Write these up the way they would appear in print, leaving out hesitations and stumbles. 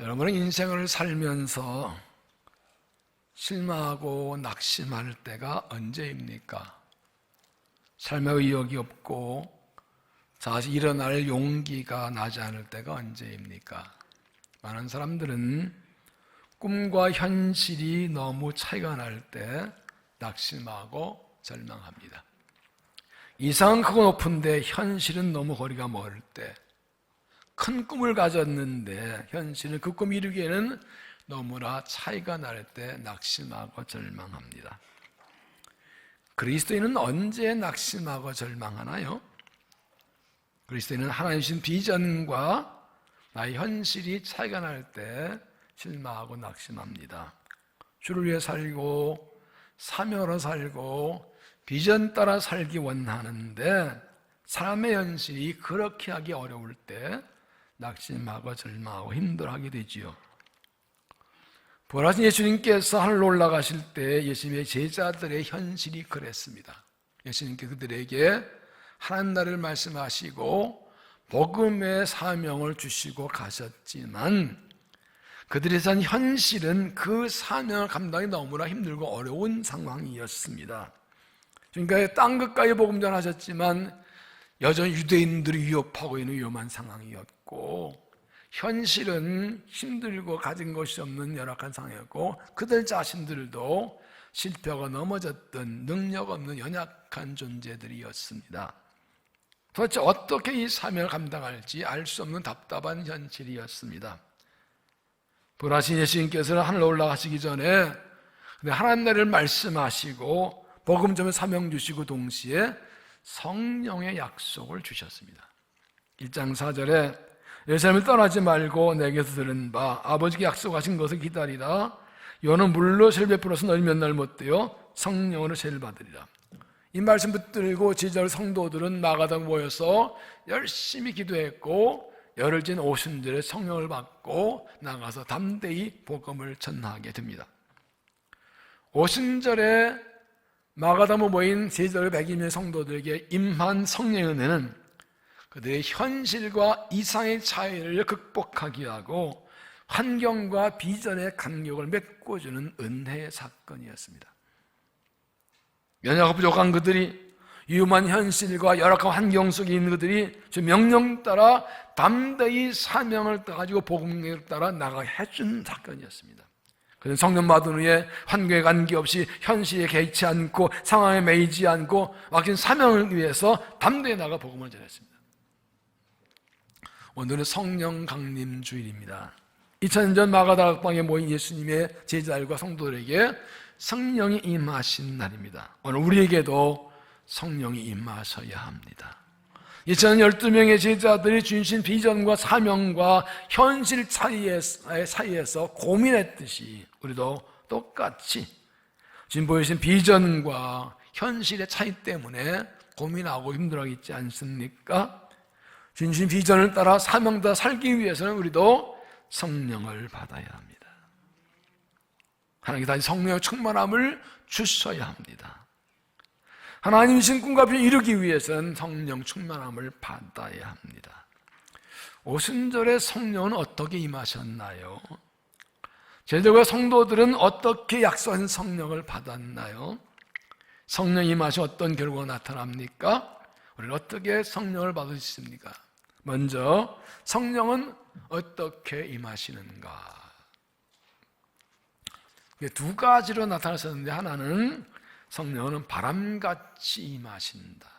여러분은 인생을 살면서 실망하고 낙심할 때가 언제입니까? 삶의 의욕이 없고 다시 일어날 용기가 나지 않을 때가 언제입니까? 많은 사람들은 꿈과 현실이 너무 차이가 날 때 낙심하고 절망합니다. 이상은 크고 높은데 현실은 너무 거리가 멀 때, 큰 꿈을 가졌는데 현실은 그 꿈 이루기에는 너무나 차이가 날 때 낙심하고 절망합니다. 그리스도인은 언제 낙심하고 절망하나요? 그리스도인은 하나님 주신 비전과 나의 현실이 차이가 날 때 실망하고 낙심합니다. 주를 위해 살고 사명으로 살고 비전 따라 살기 원하는데 삶의 현실이 그렇게 하기 어려울 때 낙심하고 절망하고 힘들어하게 되지요. 부활하신 예수님께서 하늘로 올라가실 때 예수님의 제자들의 현실이 그랬습니다. 예수님께 그들에게 하나님 나라를 말씀하시고 복음의 사명을 주시고 가셨지만 그들이 산 현실은 그 사명을 감당하기 너무나 힘들고 어려운 상황이었습니다. 그러니까 땅 끝까지 복음 전하셨지만 여전히 유대인들이 위협하고 있는 위험한 상황이었고 현실은 힘들고 가진 것이 없는 열악한 상황이었고 그들 자신들도 실패하고 넘어졌던 능력 없는 연약한 존재들이었습니다. 도대체 어떻게 이 사명을 감당할지 알 수 없는 답답한 현실이었습니다. 부활하신 예수님께서는 하늘로 올라가시기 전에 하나님 나라를 말씀하시고 복음 전에 사명 주시고 동시에 성령의 약속을 주셨습니다. 1장 4절에 예루살렘을 떠나지 말고 내게서 들은 바 아버지께 약속하신 것을 기다리라. 요는 물로 세를 베풀어서 너희 몇 날 못되어 성령으로 세를 받으리라. 이 말씀 붙들고 지지할 성도들은 마가다에 모여서 열심히 기도했고 열흘 진 오순절에 성령을 받고 나가서 담대히 복음을 전하게 됩니다. 오순절에 마가다에 모인 제자들 100여명의 성도들에게 임한 성령의 은혜는 그들의 현실과 이상의 차이를 극복하게 하고 환경과 비전의 간격을 메꿔주는 은혜의 사건이었습니다. 연약하고 부족한 그들이 위험한 현실과 열악한 환경 속에 있는 그들이 주 명령 따라 담대히 사명을 가지고 복음을 따라 나가게 해준 사건이었습니다. 그는 성령 받은 후에 환경에 관계없이 현실에 개의치 않고 상황에 매이지 않고 맡긴 사명을 위해서 담대히 나가 복음을 전했습니다. 오늘은 성령 강림 주일입니다. 2000년 전 마가다 각방에 모인 예수님의 제자들과 성도들에게 성령이 임하신 날입니다. 오늘 우리에게도 성령이 임하셔야 합니다. 2012명의 제자들이 주신 비전과 사명과 현실 사이에서 고민했듯이 우리도 똑같이 지금 보여주신 비전과 현실의 차이 때문에 고민하고 힘들어하겠지 않습니까? 주신 비전을 따라 사명 따라 살기 위해서는 우리도 성령을 받아야 합니다. 하나님께 다시 성령의 충만함을 주셔야 합니다. 하나님 주신 꿈과 비전을 이루기 위해서는 성령 충만함을 받아야 합니다. 오순절에 성령은 어떻게 임하셨나요? 제자들과 성도들은 어떻게 약속한 성령을 받았나요? 성령 임하신 어떤 결과가 나타납니까? 우리는 어떻게 성령을 받을 수 있습니까? 먼저 성령은 어떻게 임하시는가? 두 가지로 나타나셨는데 하나는 성령은 바람같이 임하신다.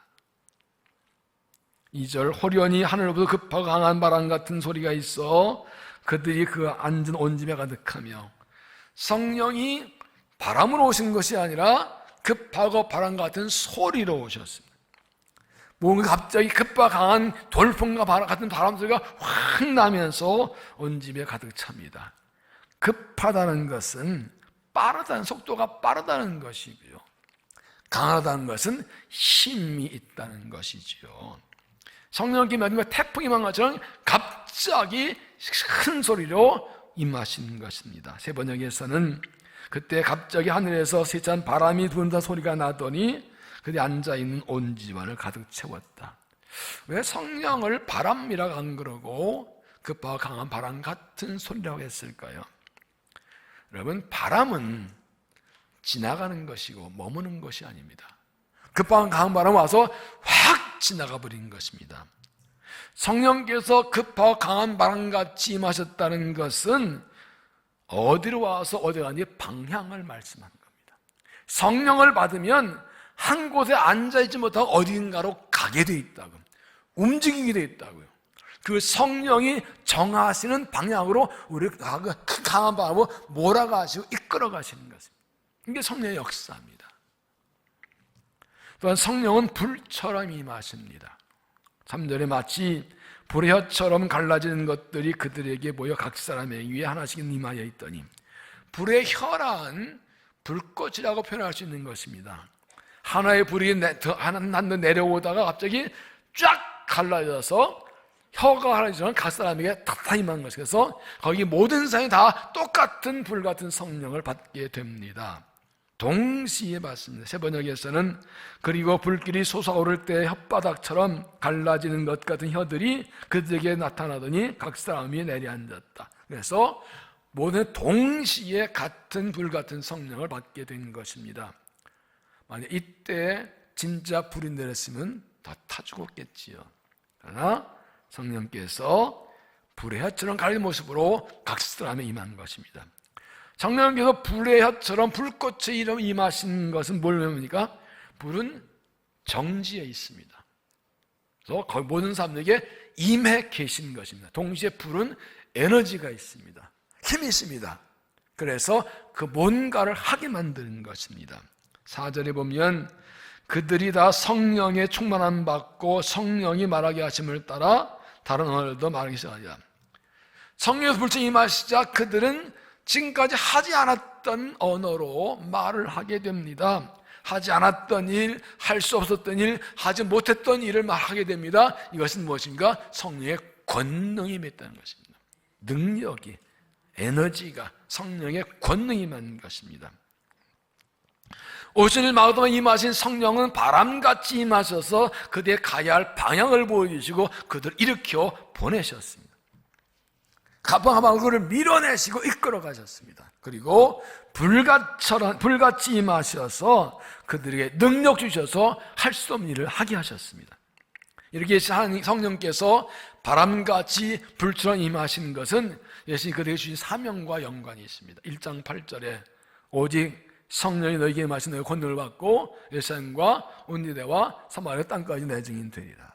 2절 호련히 하늘로부터 급하고 강한 바람 같은 소리가 있어 그들이 그 앉은 온 집에 가득하며 성령이 바람으로 오신 것이 아니라 급하고 바람 같은 소리로 오셨습니다. 뭔가 갑자기 급하고 강한 돌풍과 바람 같은 바람 소리가 확 나면서 온 집에 가득 찹니다. 급하다는 것은 빠르다는 속도가 빠르다는 것이고요. 강하다는 것은 힘이 있다는 것이지요. 성령님이 마지막 태풍이 임한 것처럼 갑자기 큰 소리로 임하신 것입니다. 세 번역에서는 그때 갑자기 하늘에서 세찬 바람이 분다 소리가 나더니 그들이 앉아있는 온 집안을 가득 채웠다. 왜 성령을 바람이라고 안 그러고 급하고 강한 바람 같은 소리라고 했을까요? 여러분, 바람은 지나가는 것이고 머무는 것이 아닙니다. 급하고 강한 바람 와서 확 지나가 버리는 것입니다. 성령께서 급하고 강한 바람같이 임하셨다는 것은 어디로 와서 어디 가는지 방향을 말씀하는 겁니다. 성령을 받으면 한 곳에 앉아있지 못하고 어딘가로 가게 돼 있다고, 움직이게 돼 있다고요. 그 성령이 정하시는 방향으로 우리가 강한 바람으로 몰아가시고 이끌어 가시는 것입니다. 이게 성령의 역사입니다. 또한 성령은 불처럼 임하십니다. 3절에 마치 불의 혀처럼 갈라지는 것들이 그들에게 모여 각 사람의 위에 하나씩 임하여 있더니, 불의 혀란 불꽃이라고 표현할 수 있는 것입니다. 하나의 불이 한번 내려오다가 갑자기 쫙 갈라져서 혀가 하나지만 각 사람에게 다 임한 것이, 그래서 거기 모든 사람이 다 똑같은 불 같은 성령을 받게 됩니다. 동시에 받습니다. 세 번역에서는 그리고 불길이 솟아오를 때 혓바닥처럼 갈라지는 것 같은 혀들이 그들에게 나타나더니 각 사람이 내려앉았다. 그래서 모두 동시에 같은 불 같은 성령을 받게 된 것입니다. 만약 이때 진짜 불이 내렸으면 다 타 죽었겠지요. 그러나 성령께서 불의 혀처럼 갈린 모습으로 각 사람에 임한 것입니다. 성령께서 불의 혀처럼 불꽃의 이름 임하신 것은 뭘 의미합니까? 불은 정지에 있습니다. 그래서 거기 모든 사람들에게 임해 계신 것입니다. 동시에 불은 에너지가 있습니다. 힘이 있습니다. 그래서 그 뭔가를 하게 만드는 것입니다. 4절에 보면 그들이 다 성령의 충만함 받고 성령이 말하게 하심을 따라 다른 언어도 말하기 시작하니라. 성령의 불처럼 임하시자 그들은 지금까지 하지 않았던 언어로 말을 하게 됩니다. 하지 않았던 일, 할 수 없었던 일, 하지 못했던 일을 말하게 됩니다. 이것은 무엇인가? 성령의 권능이 있다는 것입니다. 능력이, 에너지가 성령의 권능이 임한 것입니다. 오순일 마가도에 임하신 성령은 바람같이 임하셔서 그들의 가야 할 방향을 보여주시고 그들을 일으켜 보내셨습니다. 가방하방 그를 밀어내시고 이끌어 가셨습니다. 그리고 불같이 임하셔서 그들에게 능력 주셔서 할 수 없는 일을 하게 하셨습니다. 이렇게 성령께서 바람같이 불처럼 임하시는 것은 예수님이 그들에게 주신 사명과 연관이 있습니다. 1장 8절에 오직 성령이 너희에게 임하신 너희 권능을 받고 예루살렘과 온 유대와 사마리아 땅까지 내 증인 되리라.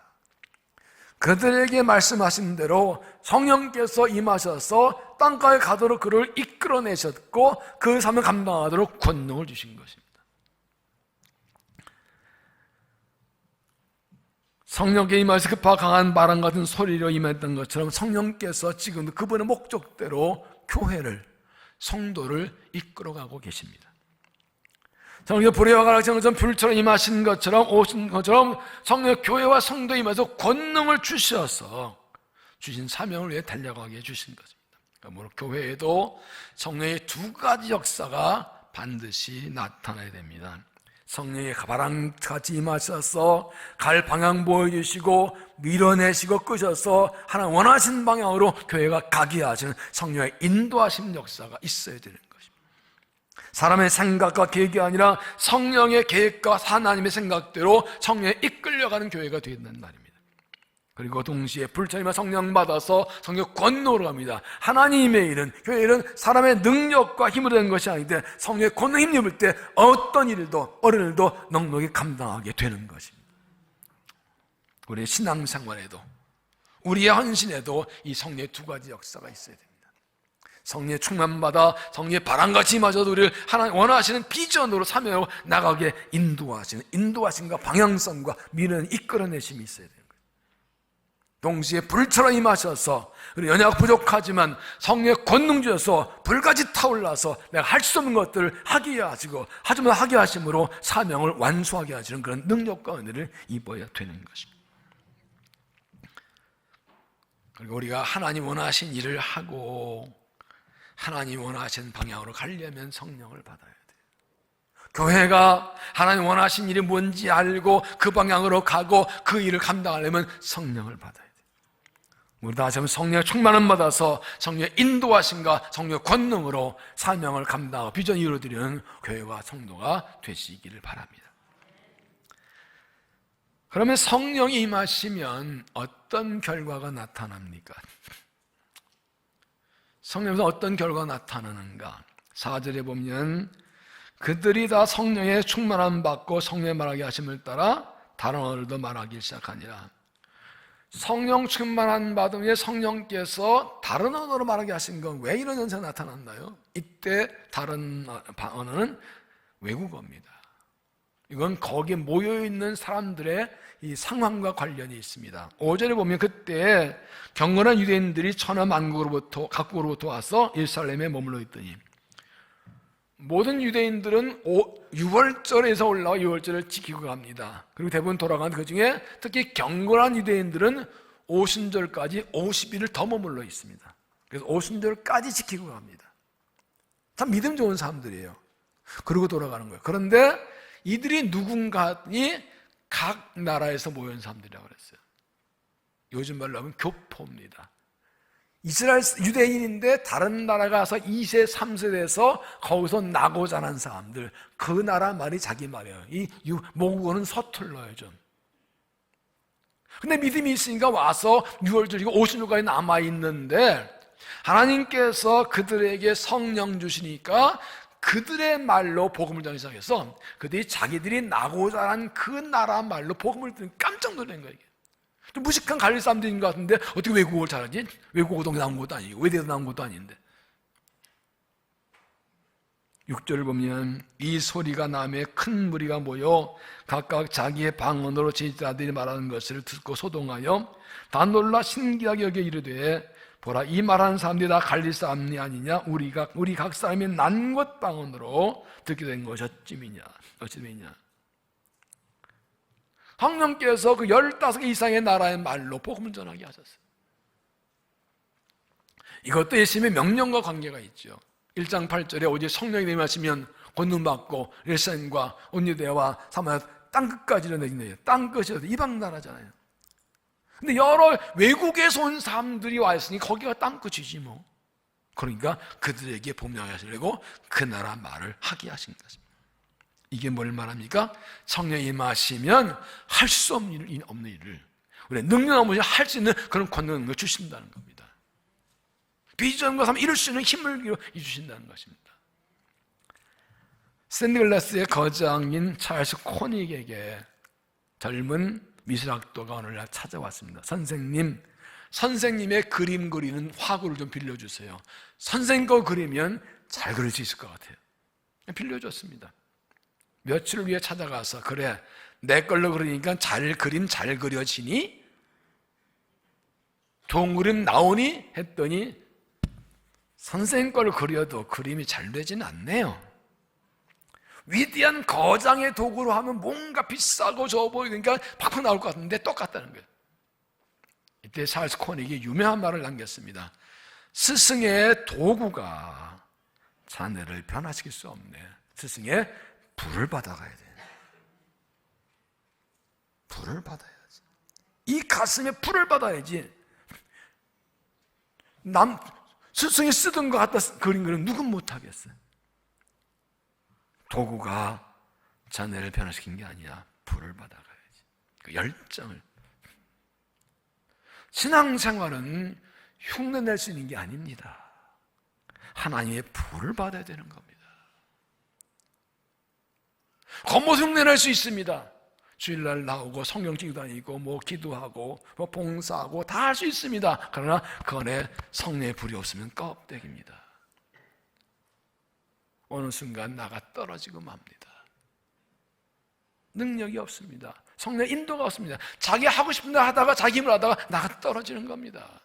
그들에게 말씀하신 대로 성령께서 임하셔서 땅까지 가도록 그를 이끌어내셨고 그 사명을 감당하도록 권능을 주신 것입니다. 성령께 임하셔서 급하고 강한 바람 같은 소리로 임했던 것처럼 성령께서 지금도 그분의 목적대로 교회를, 성도를 이끌어가고 계십니다. 성령의 불의 화가 같은 불처럼 임하신 것처럼 오신 것처럼 성령의 교회와 성도에 임해서 권능을 주셔서 주신 사명을 위해 달려가게 해주신 것입니다. 그러므로 교회에도 성령의 두 가지 역사가 반드시 나타나야 됩니다. 성령의 바람같이 임하셔서 갈 방향 보여주시고 밀어내시고 끄셔서 하나님 원하신 방향으로 교회가 가게 하시는 성령의 인도하심 역사가 있어야 되는 것입니다. 사람의 생각과 계획이 아니라 성령의 계획과 하나님의 생각대로 성령에 이끌려가는 교회가 된다는 말입니다. 그리고 동시에 불처럼 성령 받아서 성령 권능으로 갑니다. 하나님의 일은, 교회의 일은 사람의 능력과 힘으로 되는 것이 아닌데 성령의 권능 힘입을 때 어떤 일도 어려운 일도 넉넉히 감당하게 되는 것입니다. 우리의 신앙생활에도 우리의 헌신에도 이 성령의 두 가지 역사가 있어야 됩니다. 성령의 충만받아 성령의 바람같이 임하셔서 우리를 하나님 원하시는 비전으로 사명하고 나가게 인도하시는 인도하심과 방향성과 미래는 이끌어내심이 있어야 돼요. 동시에 불처럼 임하셔서 우리 연약 부족하지만 성령의 권능 주셔서 불같이 타올라서 내가 할 수 없는 것들을 하게 하시고 하지만 하게 하심으로 사명을 완수하게 하시는 그런 능력과 은혜를 입어야 되는 것입니다. 그리고 우리가 하나님 원하신 일을 하고 하나님 원하신 방향으로 가려면 성령을 받아야 돼요. 교회가 하나님 원하신 일이 뭔지 알고 그 방향으로 가고 그 일을 감당하려면 성령을 받아야 돼요. 우리 다 지금 성령의 충만함 받아서 성령의 인도하심과 성령의 권능으로 사명을 감당하고 비전을 이루어드리는 교회와 성도가 되시기를 바랍니다. 그러면 성령이 임하시면 어떤 결과가 나타납니까? 성령에서 어떤 결과가 나타나는가? 4절에 보면 그들이 다 성령의 충만함 받고 성령의 말하게 하심을 따라 다른 언어도 말하기 시작하니라. 성령 충만함 받은 후에 성령께서 다른 언어로 말하게 하신 건 왜 이런 현상이 나타났나요? 이때 다른 언어는 외국어입니다. 이건 거기에 모여있는 사람들의 이 상황과 관련이 있습니다. 5절에 보면 그때 경건한 유대인들이 천하 만국으로부터 각국으로부터 와서 예루살렘에 머물러 있더니 모든 유대인들은 6월절에서 올라와 6월절을 지키고 갑니다. 그리고 대부분 돌아가는 그 중에 특히 경건한 유대인들은 오순절까지 50일을 더 머물러 있습니다. 그래서 오순절까지 지키고 갑니다. 참 믿음 좋은 사람들이에요. 그러고 돌아가는 거예요. 그런데 이들이 누군가니 각 나라에서 모인 사람들이라고 그랬어요. 요즘 말로 하면 교포입니다. 이스라엘 유대인인데 다른 나라 가서 2세, 3세 돼서 거기서 나고 자란 사람들, 그 나라 말이 자기 말이에요. 이 모국어는 서툴러요 좀. 근데 믿음이 있으니까 와서 6월절이고 50일까지 남아있는데 하나님께서 그들에게 성령 주시니까 그들의 말로 복음을 전하기 시작해서 그들이 자기들이 나고 자란 그 나라 말로 복음을 듣는 깜짝 놀란 거예요. 좀 무식한 갈릴 사람들인 것 같은데 어떻게 외국어를 잘하지? 외국어도 나온 것도 아니고 외대에서 나온 것도 아닌데. 6절을 보면 이 소리가 나매 큰 무리가 모여 각각 자기의 방언으로 제자들이 말하는 것을 듣고 소동하여 다 놀라 신기하게 여겨 이르되 보라 이 말하는 사람들이 다 갈릴 사람이 아니냐 우리 각 사람이 난 것 방언으로 듣게 된 것이 어찌미냐. 성령께서 그 15개 이상의 나라의 말로 복음을 전하게 하셨어요. 이것도 예수님의 명령과 관계가 있죠. 1장 8절에 오직 성령이 임하시면 권능 받고 예루살렘과 온 유대와 사마리아 땅끝까지 이르내리네요. 땅끝이 이방 나라잖아요. 근데 여러 외국에서 온 사람들이 와 있으니 거기가 땅끝이지 뭐. 그러니까 그들에게 복음을 하시려고 그 나라 말을 하게 하신 것입니다. 이게 뭘 말합니까? 성령이 임하시면 할 수 없는 일을 우리 능력 없이 할 수 있는 그런 권능을 주신다는 겁니다. 비전과 삶을 이룰 수 있는 힘을 주신다는 것입니다. 샌드글라스의 거장인 찰스 코닉에게 젊은 미술학도가 오늘날 찾아왔습니다. 선생님의 그림 그리는 화구를 좀 빌려주세요. 선생님 거 그리면 잘 그릴 수 있을 것 같아요. 빌려줬습니다. 며칠 후에 찾아가서 그래 내 걸로 그리니까 그림 잘 그려지니? 좋은 그림 나오니? 했더니 선생님 걸 그려도 그림이 잘 되지는 않네요. 위대한 거장의 도구로 하면 뭔가 비싸고 좋아 보이니까 팍팍 나올 것 같은데 똑같다는 거예요. 이때 찰스 코닉이 유명한 말을 남겼습니다. 스승의 도구가 자네를 변화시킬 수 없네. 스승의 불을 받아가야 돼. 불을 받아야지. 이 가슴에 불을 받아야지. 스승이 쓰던 것 갖다 그린 거는 누군 못하겠어요. 도구가 자네를 변화시킨 게 아니야. 불을 받아가야지. 그 열정을. 신앙생활은 흉내낼 수 있는 게 아닙니다. 하나님의 불을 받아야 되는 겁니다. 겉모습 흉내낼 수 있습니다. 주일날 나오고 성경 찍고 다니고 기도하고 봉사하고 다 할 수 있습니다. 그러나 그 안에 성령의 불이 없으면 껍데기입니다. 어느 순간 나가 떨어지고 맙니다. 능력이 없습니다. 성령의 인도가 없습니다. 자기 하고 싶은 데 하다가 자기 힘을 하다가 나가 떨어지는 겁니다.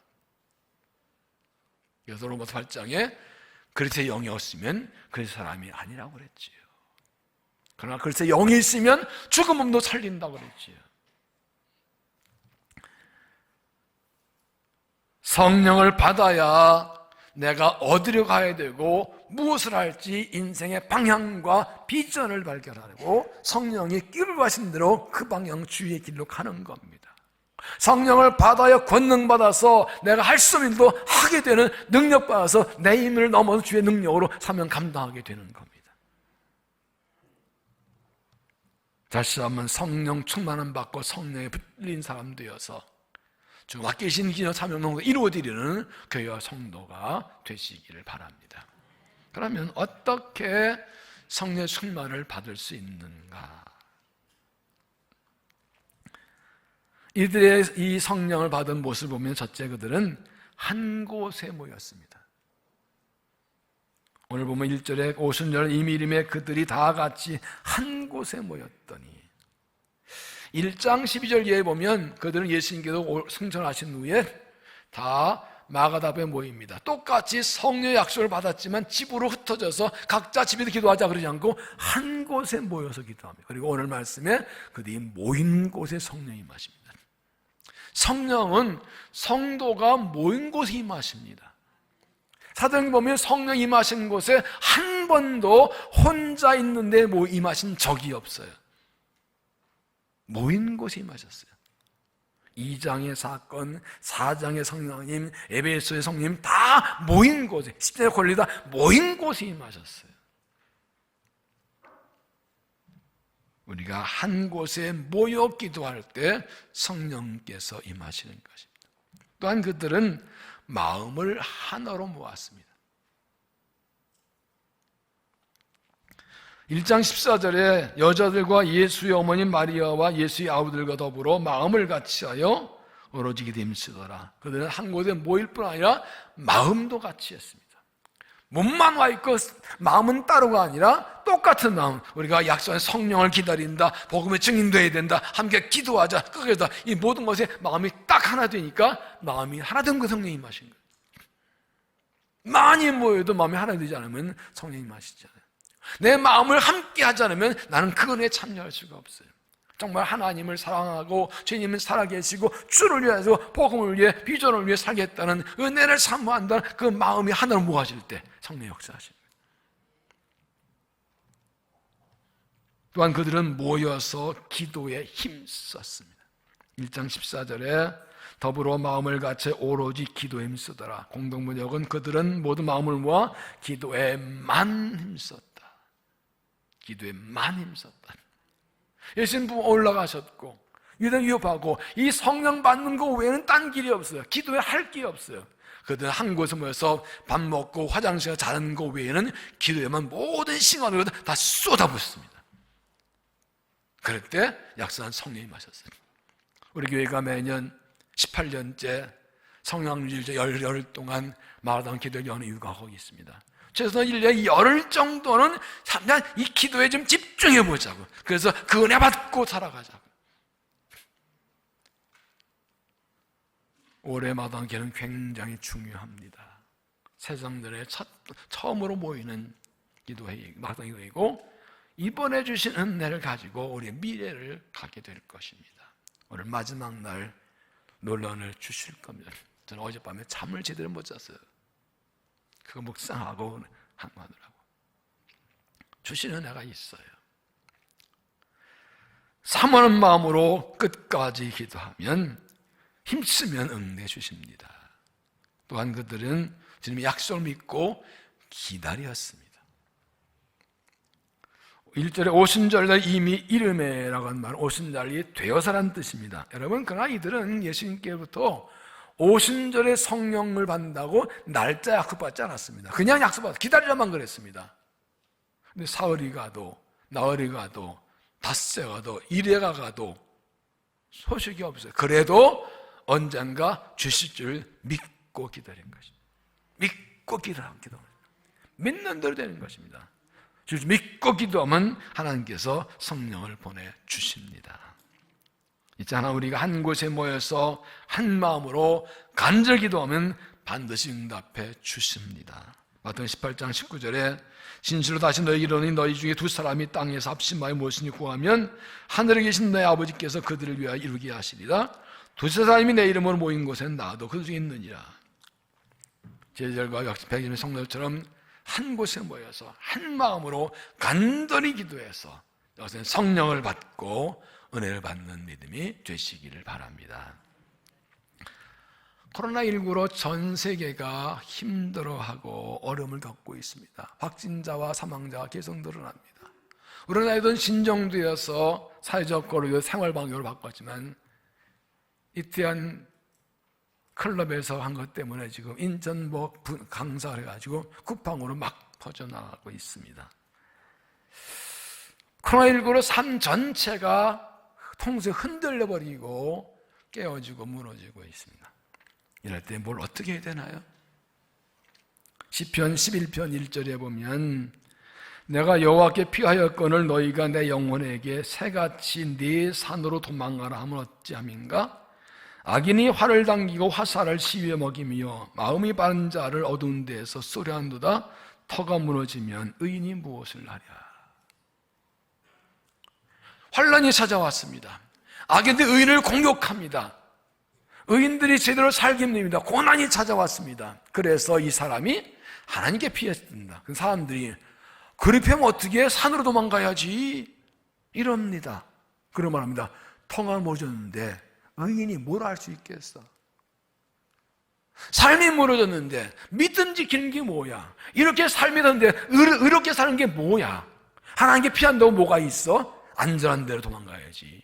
그래서 로마서 8장에 그리스도의 영이 없으면 그 사람이 아니라고 그랬지요. 그러나 그리스도의 영이 있으면 죽은 몸도 살린다고 그랬지요. 성령을 받아야 내가 어디로 가야 되고 무엇을 할지 인생의 방향과 비전을 발견하고 성령이 끼를 가신 대로 그 방향 주위의 길로 가는 겁니다. 성령을 받아야 권능받아서 내가 할 수 없는 일도 하게 되는 능력받아서 내 힘을 넘어서 주의 능력으로 사명 감당하게 되는 겁니다. 다시 한번 성령 충만함 받고 성령에 붙들린 사람 되어서 주 맡기신 기념 사명을 이루어드리는 교회와 성도가 되시기를 바랍니다. 그러면 어떻게 성령의 충만을 받을 수 있는가? 이들의 이 성령을 받은 모습을 보면 첫째, 그들은 한 곳에 모였습니다. 오늘 보면 1절에 오순절 이미림에 그들이 다 같이 한 곳에 모였더니, 1장 12절 이하에 보면 그들은 예수님께서 승천하신 후에 다 마가다베에 모입니다. 똑같이 성령의 약속을 받았지만 집으로 흩어져서 각자 집에서 기도하자 그러지 않고 한 곳에 모여서 기도합니다. 그리고 오늘 말씀에 그들이 모인 곳에 성령이 임하십니다. 성령은 성도가 모인 곳에 임하십니다. 사도행 보면 성령 임하신 곳에 한 번도 혼자 있는데 임하신 적이 없어요. 모인 곳에 임하셨어요. 2장의 사건, 4장의 성령님, 에베소의 성령님 다 모인 곳에, 십자가에 걸리다 모인 곳에 임하셨어요. 우리가 한 곳에 모여 기도할 때 성령께서 임하시는 것입니다. 또한 그들은 마음을 하나로 모았습니다. 1장 14절에 여자들과 예수의 어머니 마리아와 예수의 아우들과 더불어 마음을 같이하여 오로지 기도에 힘쓰더라. 그들은 한 곳에 모일 뿐 아니라 마음도 같이 했습니다. 몸만 와 있고 마음은 따로가 아니라 똑같은 마음. 우리가 약속한 성령을 기다린다, 복음의 증인되어야 된다, 함께 기도하자, 그게다 이 모든 것에 마음이 딱 하나 되니까 마음이 하나 된 그 성령이 임하신 거예요. 많이 모여도 마음이 하나 되지 않으면 성령이 임하시지 않아요. 내 마음을 함께 하지 않으면 나는 그 은혜에 참여할 수가 없어요. 정말 하나님을 사랑하고 주님을 살아계시고 주를 위해서 복음을 위해 비전을 위해 살겠다는 은혜를 사모한다는 그 마음이 하나로 모아질 때 성령의 역사하십니다. 또한 그들은 모여서 기도에 힘썼습니다. 1장 14절에 더불어 마음을 같이 오로지 기도에 힘쓰더라. 공동번역은 그들은 모두 마음을 모아 기도에만 힘썼다. 기도에만 힘썼다. 예수님 올라가셨고 유대 유업하고 이 성령 받는 거 외에는 딴 길이 없어요. 기도에 할 게 없어요. 그들은 한 곳에 모여서 밥 먹고 화장실에 자는 거 외에는 기도에만 모든 시간을 다 쏟아붓습니다. 그럴 때 약속한 성령이 임하셨어요. 우리 교회가 매년 18년째 성령일제 열흘 동안 마라톤 기도를 여는 이유가 거기 있습니다. 최소한 1년에 열흘 정도는 그냥 이 기도에 좀 집중해 보자고. 그래서 그 은혜 받고 살아가자고. 올해 마당기는 굉장히 중요합니다. 세상들의 처음으로 모이는 기도회의, 마당기도이고 이번에 주신 은혜를 가지고 우리의 미래를 갖게 될 것입니다. 오늘 마지막 날 논란을 주실 겁니다. 저는 어젯밤에 잠을 제대로 못 잤어요. 그거 묵상하고 항마하더라고. 주시는 은혜가 있어요. 사모하는 마음으로 끝까지 기도하면 힘쓰면 응대 주십니다. 또한 그들은 주님의 약속을 믿고 기다렸습니다. 1절에 오순절날 이미 이름에라고 하는 말은 오순절이 되어서란 뜻입니다. 여러분, 그러나 이들은 예수님께로부터 오순절에 성령을 받는다고 날짜 약속받지 않았습니다. 그냥 약속받아 기다리라만 그랬습니다. 근데 사흘이 가도 나흘이 가도 닷새 가도 이래가 가도 소식이 없어요. 그래도 언젠가 주실 줄 믿고 기다린 것입니다. 믿고 기도하면 믿는 대로 되는 것입니다. 주를 믿고 기도하면 하나님께서 성령을 보내주십니다. 있잖아, 우리가 한 곳에 모여서 한 마음으로 간절히 기도하면 반드시 응답해 주십니다. 마태복음 18장 19절에 진실로 다시 너희에게 이르노니 너희 중에 두 사람이 땅에서 합심하여 무엇이니 구하면 하늘에 계신 너희 아버지께서 그들을 위하여 이루게 하시리라. 두세 사람이 내 이름으로 모인 곳에는 나도 그 중에 있느니라. 제자들과 역시 백인의 성도처럼 한 곳에 모여서 한 마음으로 간절히 기도해서 여기서는 성령을 받고 은혜를 받는 믿음이 되시기를 바랍니다. 코로나19로 전 세계가 힘들어하고 어려움을 겪고 있습니다. 확진자와 사망자가 계속 늘어납니다. 우리나라에도 신정되어서 사회적 거리를 생활방역으로 바꿨지만 이태원 클럽에서 한 것 때문에 지금 인천 강사를 해가지고 쿠팡으로 막 퍼져나가고 있습니다. 코로나19로 삶 전체가 통째 흔들려버리고 깨어지고 무너지고 있습니다. 이럴 때 뭘 어떻게 해야 되나요? 시편 11편 1절에 보면 내가 여호와께 피하였거늘 너희가 내 영혼에게 새같이 네 산으로 도망가라 하면 어찌함인가? 악인이 활을 당기고 화살을 시위에 먹이며 마음이 바른 자를 어두운 데에서 쏘려한도다. 터가 무너지면 의인이 무엇을 하랴? 환란이 찾아왔습니다. 악인들이 의인을 공격합니다. 의인들이 제대로 살기 힘듭니다. 고난이 찾아왔습니다. 그래서 이 사람이 하나님께 피했습니다. 그 사람들이 그렇게 하면 어떻게 산으로 도망가야지 이럽니다. 그런 말합니다. 터가 무너졌는데 의인이 뭘 할 수 있겠어? 삶이 무너졌는데 믿음 지키는 게 뭐야? 이렇게 삶이 되는데 의롭게 사는 게 뭐야? 하나님께 피한다고 뭐가 있어? 안전한 데로 도망가야지.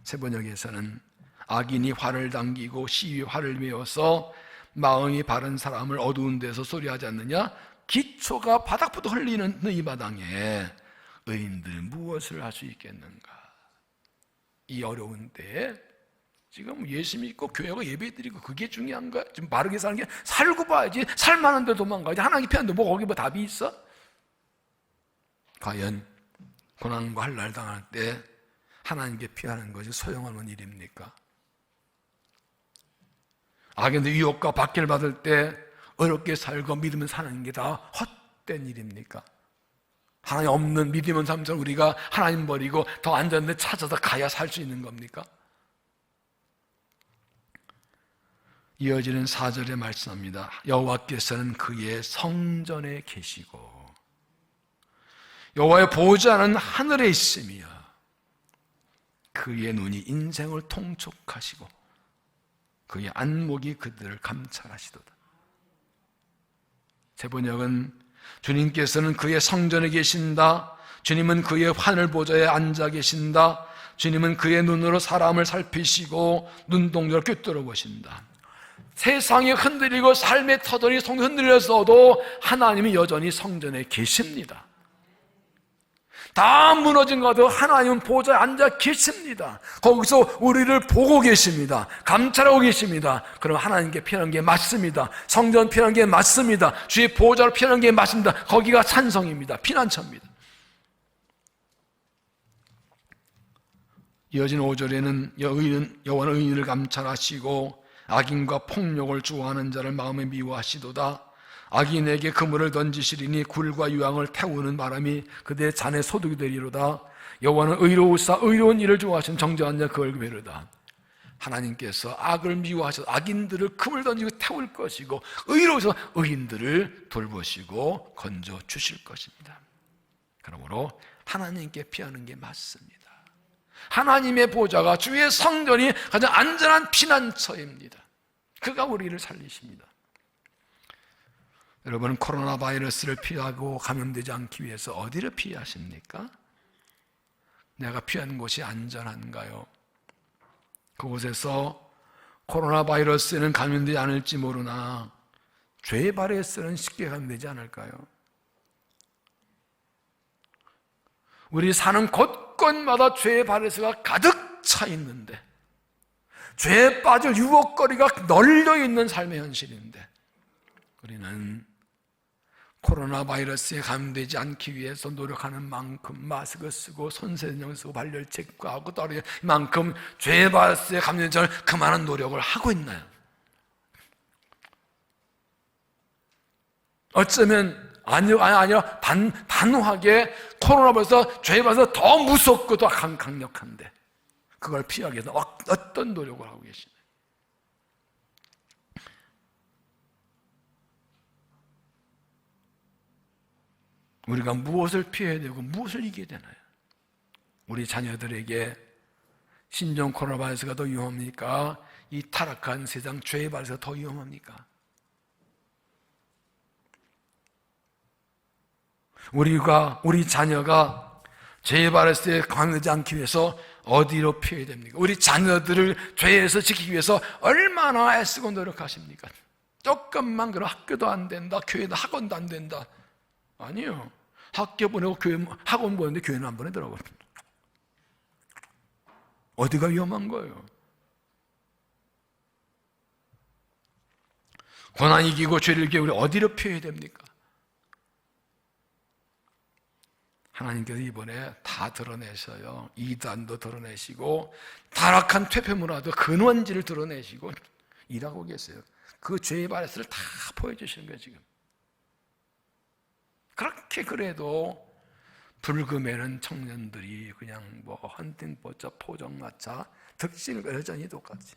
세번역에서는 악인이 활을 당기고 시위 활을 메워서 마음이 바른 사람을 어두운 데서 소리하지 않느냐? 기초가 바닥부터 흘리는 이 마당에 의인들 무엇을 할 수 있겠는가? 이 어려운 때에 지금 예수 믿고 교회가 예배드리고 그게 중요한 거야? 좀 바르게 사는 게 살고 봐야지. 살만한 데 도망가야지. 하나님 피하는데 뭐 거기 뭐 답이 있어? 과연 고난과 한날 당할 때 하나님께 피하는 것이 소용없는 일입니까? 악인들 유혹과 박해를 받을 때 어렵게 살고 믿으면 사는 게 다 헛된 일입니까? 하나님 없는 믿음은 삶처럼 우리가 하나님 버리고 더 안전한 데 찾아서 가야 살 수 있는 겁니까? 이어지는 4절에 말씀합니다. 여호와께서는 그의 성전에 계시고 여호와의 보좌는 하늘에 있으며 그의 눈이 인생을 통촉하시고 그의 안목이 그들을 감찰하시도다. 제 번역은 주님께서는 그의 성전에 계신다. 주님은 그의 하늘 보좌에 앉아 계신다. 주님은 그의 눈으로 사람을 살피시고 눈동자를 꿰뚫어 보신다. 세상이 흔들리고 삶의 터전이 흔들렸어도 하나님이 여전히 성전에 계십니다. 다 무너진 것도 하나님은 보좌에 앉아 계십니다. 거기서 우리를 보고 계십니다. 감찰하고 계십니다. 그럼 하나님께 피하는 게 맞습니다. 성전 피하는 게 맞습니다. 주의 보좌를 피하는 게 맞습니다. 거기가 찬성입니다. 피난처입니다. 이어진 5절에는 여호와는 의인을 감찰하시고 악인과 폭력을 좋아하는 자를 마음에 미워하시도다. 악인에게 그물을 던지시리니 굴과 유황을 태우는 바람이 그들의 잔에 소득이 되리로다. 여호와는 의로우사 의로운 일을 좋아하시는 정정한 자 그걸 배르다. 하나님께서 악을 미워하셔서 악인들을 그물 던지고 태울 것이고 의로우셔서 의인들을 돌보시고 건져 주실 것입니다. 그러므로 하나님께 피하는 게 맞습니다. 하나님의 보좌가 주의 성전이 가장 안전한 피난처입니다. 그가 우리를 살리십니다. 여러분, 코로나 바이러스를 피하고 감염되지 않기 위해서 어디를 피하십니까? 내가 피하는 곳이 안전한가요? 그곳에서 코로나 바이러스에는 감염되지 않을지 모르나 죄 바이러스는 쉽게 감염되지 않을까요? 우리 사는 곳곳마다 죄의 바이러스가 가득 차 있는데, 죄에 빠질 유혹거리가 널려 있는 삶의 현실인데, 우리는 코로나 바이러스에 감염되지 않기 위해서 노력하는 만큼 마스크 쓰고 손세정 쓰고 발열 체크하고 따르는 만큼 죄의 바이러스에 감염되지 않을 그만한 노력을 하고 있나요? 어쩌면 아니요 단호하게 코로나 바이러스 죄의 바이러스가 더 무섭고 더 강력한데 그걸 피하기 위해서 어떤 노력을 하고 계시나요? 우리가 무엇을 피해야 되고 무엇을 이겨야 되나요? 우리 자녀들에게 신종 코로나 바이러스가 더 위험합니까? 이 타락한 세상 죄의 발에서 더 위험합니까? 우리 자녀가 죄의 발에서 강하지 않기 위해서 어디로 피해야 됩니까? 우리 자녀들을 죄에서 지키기 위해서 얼마나 애쓰고 노력하십니까? 조금만 그럼 학교도 안 된다, 교회도 학원도 안 된다. 아니요. 학교 보내고 학원 보내는데 교회는 안 보내더라고요. 어디가 위험한 거예요? 고난 이기고 죄를 이기고 우리 어디로 피해야 됩니까? 하나님께서 이번에 다 드러내셔요. 이단도 드러내시고 타락한 퇴폐 문화도 근원지를 드러내시고 일하고 계세요. 그 죄의 발에서를 다 보여주시는 거예요 지금. 그렇게 그래도 불금에는 청년들이 그냥 뭐 헌팅포차, 포장마차, 득실과 여전히 똑같이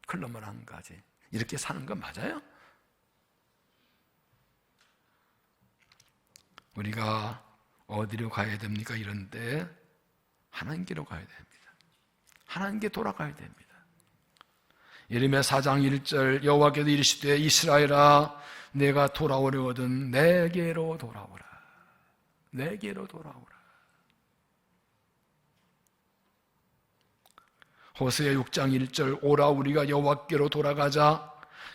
클럽만 한 가지 이렇게 사는 건 맞아요? 우리가 어디로 가야 됩니까? 이런데 하나님께로 가야 됩니다. 하나님께 돌아가야 됩니다. 예레미야 4장 1절 여호와께서 이르시되 이스라엘아 내가 돌아오려거든 내게로 돌아오라. 내게로 돌아오라. 호세아 6장 1절 오라 우리가 여호와께로 돌아가자.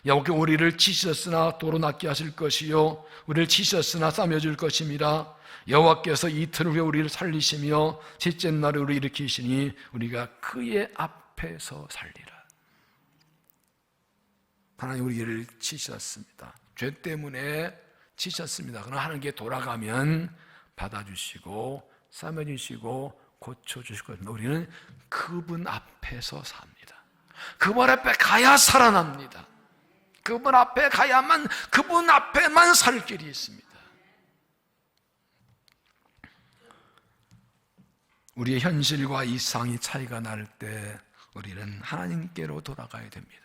여호와께 우리를 치셨으나 도로 낫게 하실 것이요 우리를 치셨으나 싸매줄 것임이라. 여호와께서 이틀 후에 우리를 살리시며 셋째 날에 우리를 일으키시니 우리가 그의 앞에서 살리라. 하나님 우리를 치셨습니다. 죄 때문에 치셨습니다. 그러나 하나님께 돌아가면 받아주시고 싸매주시고 고쳐주실 겁니다. 우리는 그분 앞에서 삽니다. 그분 앞에 가야 살아납니다. 그분 앞에 가야만, 그분 앞에만 살 길이 있습니다. 우리의 현실과 이상이 차이가 날 때 우리는 하나님께로 돌아가야 됩니다.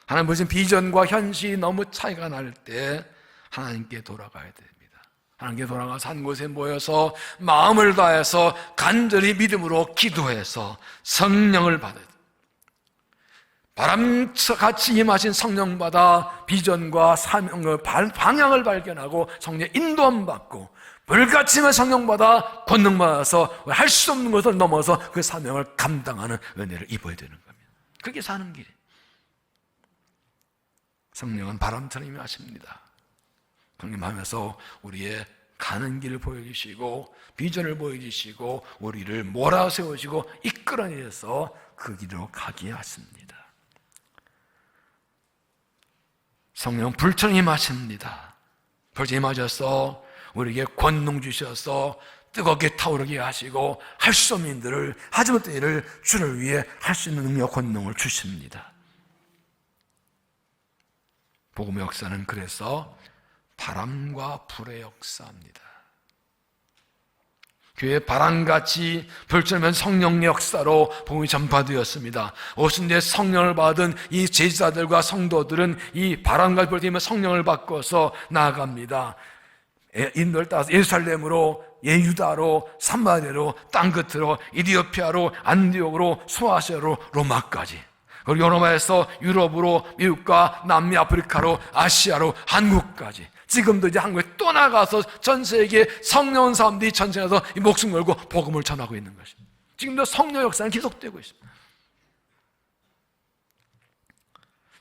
하나님 보신 비전과 현실이 너무 차이가 날 때 하나님께 돌아가야 됩니다. 하나님께 돌아가서 한 곳에 모여서 마음을 다해서 간절히 믿음으로 기도해서 성령을 받아야 됩니다. 바람같이 임하신 성령 받아 비전과 사명의 방향을 발견하고 성령의 인도함 받고 불같이 임한 성령 받아 권능 받아서 할 수 없는 것을 넘어서 그 사명을 감당하는 은혜를 입어야 되는 겁니다. 그게 사는 길이에요. 성령은 바람처럼 임하십니다. 강림하면서 우리의 가는 길을 보여주시고 비전을 보여주시고 우리를 몰아세우시고 이끌어내서 그 길로 가게 하십니다. 성령 불처럼 임하십니다. 불처럼 임하셔서 우리에게 권능 주셔서 뜨겁게 타오르게 하시고 할 수 없는 일들을 하지 못한 일을 주를 위해 할 수 있는 능력 권능을 주십니다. 복음의 역사는 그래서 바람과 불의 역사입니다. 교회 바람같이 불처럼 성령의 역사로 복음이 전파되었습니다. 오순절 성령을 받은 이 제자들과 성도들은 이 바람과 불처럼 성령을 바꿔서 나아갑니다. 인도를 따라서 예루살렘으로, 유다로, 사마리아로, 땅끝으로, 이디오피아로, 안디옥으로, 소아시아로, 로마까지, 그리고 로마에서 유럽으로, 미국과 남미 아프리카로, 아시아로, 한국까지, 지금도 이제 한국에 또 나가서 전 세계에 성령 온 사람들이 전쟁에서 이 목숨 걸고 복음을 전하고 있는 것입니다. 지금도 성령 역사는 계속되고 있습니다.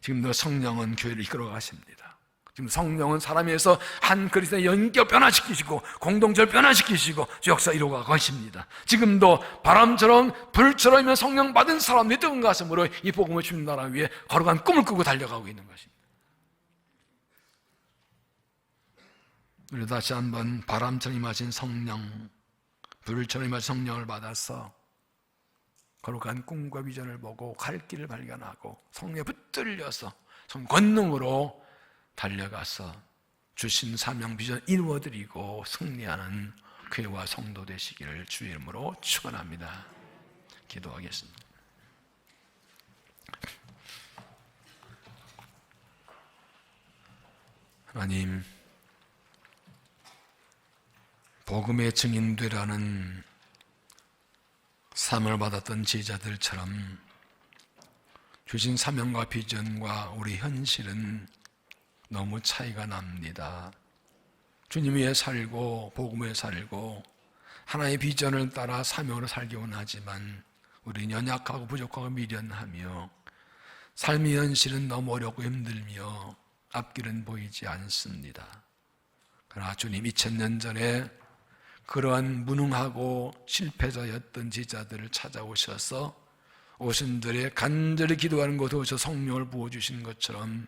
지금도 성령은 교회를 이끌어 가십니다. 지금 성령은 사람에서 한 그리스도의 연결 변화시키시고 공동체를 변화시키시고 역사 이루어 가십니다. 지금도 바람처럼 불처럼 성령 받은 사람들이 뜨거운 가슴으로 이 복음을 주는 나라 위에 거룩한 꿈을 꾸고 달려가고 있는 것입니다. 우리 다시 한번 바람처럼 임하신 성령, 불처럼 임하신 성령을 받아서 거룩한 꿈과 비전을 보고 갈 길을 발견하고 성령에 붙들려서 권능으로 달려가서 주신 사명 비전 이루어드리고 승리하는 교회와 성도 되시기를 주의 이름으로 축원합니다. 기도하겠습니다. 하나님, 복음의 증인되라는 사명을 받았던 제자들처럼 주신 사명과 비전과 우리 현실은 너무 차이가 납니다. 주님 위에 살고 복음 위에 살고 하나님의 비전을 따라 사명으로 살기 원하지만 우리는 연약하고 부족하고 미련하며 삶의 현실은 너무 어렵고 힘들며 앞길은 보이지 않습니다. 그러나 주님 2000년 전에 그러한 무능하고 실패자였던 제자들을 찾아오셔서 오신들의 간절히 기도하는 곳에 오셔서 성령을 부어주신 것처럼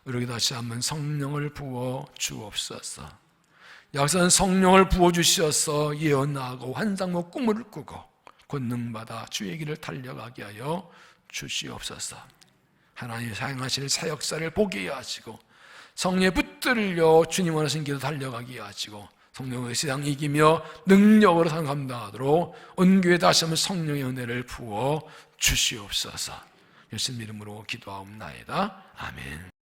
우리에게 다시 한번 성령을 부어 주옵소서. 여기서는 성령을 부어주셔서 예언하고 환상과 꿈을 꾸고 권능받아 주의 길을 달려가게 하여 주시옵소서. 하나님이 사용하실 새 역사를 보게 하시고 성령에 붙들려 주님 원하신 길을 달려가게 하시고 성령의 세상 이기며 능력으로 상 감당하도록 온 교회 다시 한번 성령의 은혜를 부어 주시옵소서. 예수님 이름으로 기도하옵나이다. 아멘.